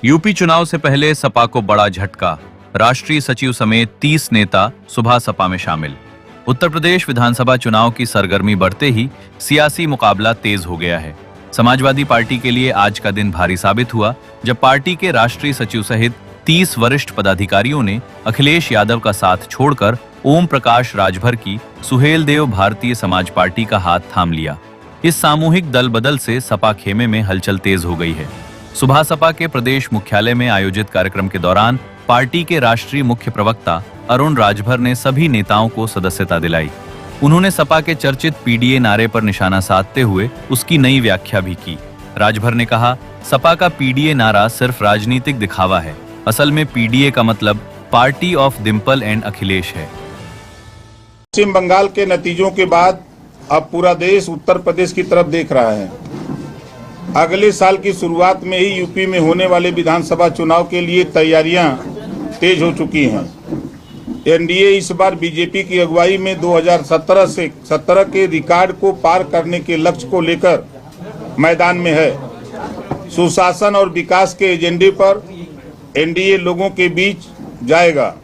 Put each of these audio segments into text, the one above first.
UP चुनाव से पहले सपा को बड़ा झटका। राष्ट्रीय सचिव समेत 30 नेता सुबह सपा में शामिल। उत्तर प्रदेश विधानसभा चुनाव की सरगर्मी बढ़ते ही सियासी मुकाबला तेज हो गया है। समाजवादी पार्टी के लिए आज का दिन भारी साबित हुआ, जब पार्टी के राष्ट्रीय सचिव सहित 30 वरिष्ठ पदाधिकारियों ने अखिलेश यादव का साथ छोड़कर ओम प्रकाश राजभर की सुहेलदेव भारतीय समाज पार्टी का हाथ थाम लिया। इस सामूहिक दल बदल से सपा खेमे में हलचल तेज हो गई है। सुबह सपा के प्रदेश मुख्यालय में आयोजित कार्यक्रम के दौरान पार्टी के राष्ट्रीय मुख्य प्रवक्ता अरुण राजभर ने सभी नेताओं को सदस्यता दिलाई। उन्होंने सपा के चर्चित पीडीए नारे पर निशाना साधते हुए उसकी नई व्याख्या भी की। राजभर ने कहा, सपा का पीडीए नारा सिर्फ राजनीतिक दिखावा है। असल में पीडीए का मतलब party of Dimple and Akhilesh है। पश्चिम बंगाल के नतीजों के बाद अब पूरा देश उत्तर प्रदेश की तरफ देख रहा है। अगले साल की शुरुआत में ही यूपी में होने वाले विधानसभा चुनाव के लिए तैयारियां तेज हो चुकी हैं। एनडीए इस बार बीजेपी की अगुवाई में 2017 से 17 के रिकॉर्ड को पार करने के लक्ष्य को लेकर मैदान में है। सुशासन और विकास के एजेंडे पर एनडीए लोगों के बीच जाएगा।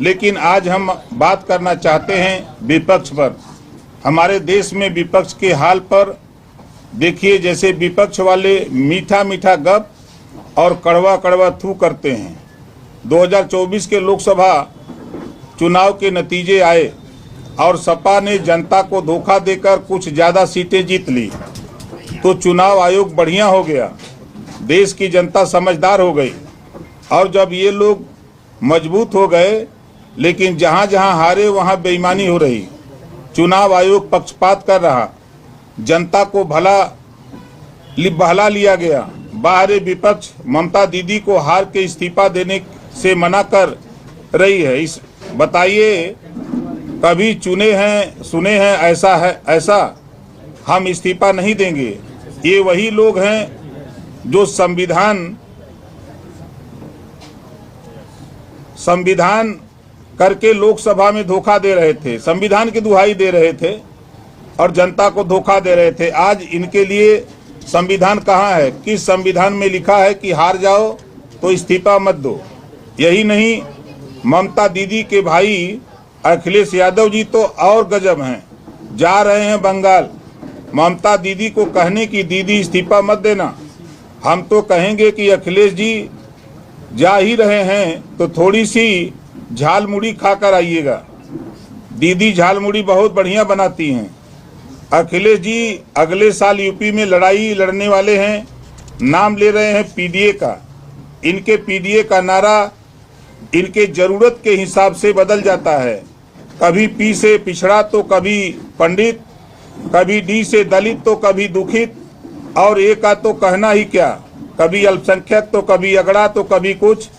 लेकिन आज हम बात करना चाहते हैं विपक्ष पर। हमारे देश में विपक्ष के हाल पर देखिए। जैसे विपक्ष वाले मीठा मीठा गप और कड़वा कड़वा थू करते हैं। 2024 के लोकसभा चुनाव के नतीजे आए और सपा ने जनता को धोखा देकर कुछ ज़्यादा सीटें जीत ली, तो चुनाव आयोग बढ़िया हो गया। देश की जनता समझदार हो गई। और जब ये लोग मजबूत हो गए, लेकिन जहाँ जहाँ हारे वहाँ बेईमानी हो रही। चुनाव आयोग पक्षपात कर रहा, जनता को बहला लिया गया। बाहरी विपक्ष ममता दीदी को हार के इस्तीफा देने से मना कर रही है। इस बताइए, कभी चुने हैं सुने हैं ऐसा है? ऐसा हम इस्तीफा नहीं देंगे। ये वही लोग हैं जो संविधान करके लोकसभा में धोखा दे रहे थे, संविधान की दुहाई दे रहे थे और जनता को धोखा दे रहे थे। आज इनके लिए संविधान कहाँ है? किस संविधान में लिखा है कि हार जाओ तो इस्तीफा मत दो? यही नहीं, ममता दीदी के भाई अखिलेश यादव जी तो और गजब हैं। जा रहे हैं बंगाल। ममता दीदी को कहने की दीदी इस्तीफा मत देना। हम तो कहेंगे कि अखिलेश जी जा ही रहे हैं तो थोड़ी सी झाल मुड़ी खाकर आइएगा। दीदी झाल मुड़ी बहुत बढ़िया बनाती हैं। अखिलेश जी अगले साल यूपी में लड़ाई लड़ने वाले हैं। नाम ले रहे हैं पीडीए का। इनके पीडीए का नारा इनके जरूरत के हिसाब से बदल जाता है। कभी पी से पिछड़ा तो कभी पंडित, कभी डी से दलित तो कभी दुखित, और ए का तो कहना ही क्या, कभी अल्पसंख्यक तो कभी अगड़ा तो कभी कुछ।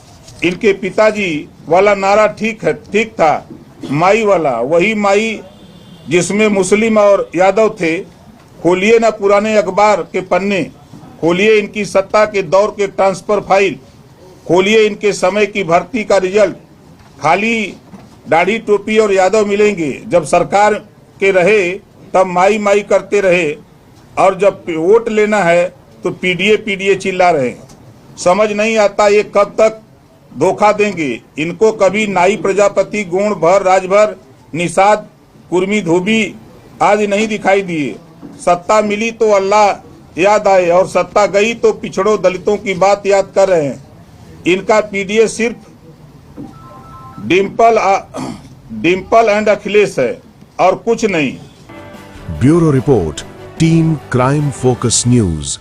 इनके पिताजी वाला नारा ठीक था, माई वाला, वही माई जिसमें मुस्लिम और यादव थे। खोलिए ना पुराने अखबार के पन्ने, खोलिए इनकी सत्ता के दौर के ट्रांसफर फाइल, खोलिए इनके समय की भर्ती का रिजल्ट। खाली दाढ़ी टोपी और यादव मिलेंगे। जब सरकार के रहे तब माई माई करते रहे, और जब वोट लेना है तो पीडीए चिल्ला रहे। समझ नहीं आता ये कब तक धोखा देंगे। इनको कभी नाई प्रजापति, गुण भर, राजभर, निषाद, कुर्मी, धोबी आज नहीं दिखाई दिए। सत्ता मिली तो अल्लाह याद आए और सत्ता गई तो पिछड़ों दलितों की बात याद कर रहे हैं। इनका पीडीए सिर्फ डिम्पल एंड अखिलेश है और कुछ नहीं। Bureau report, team crime focus news.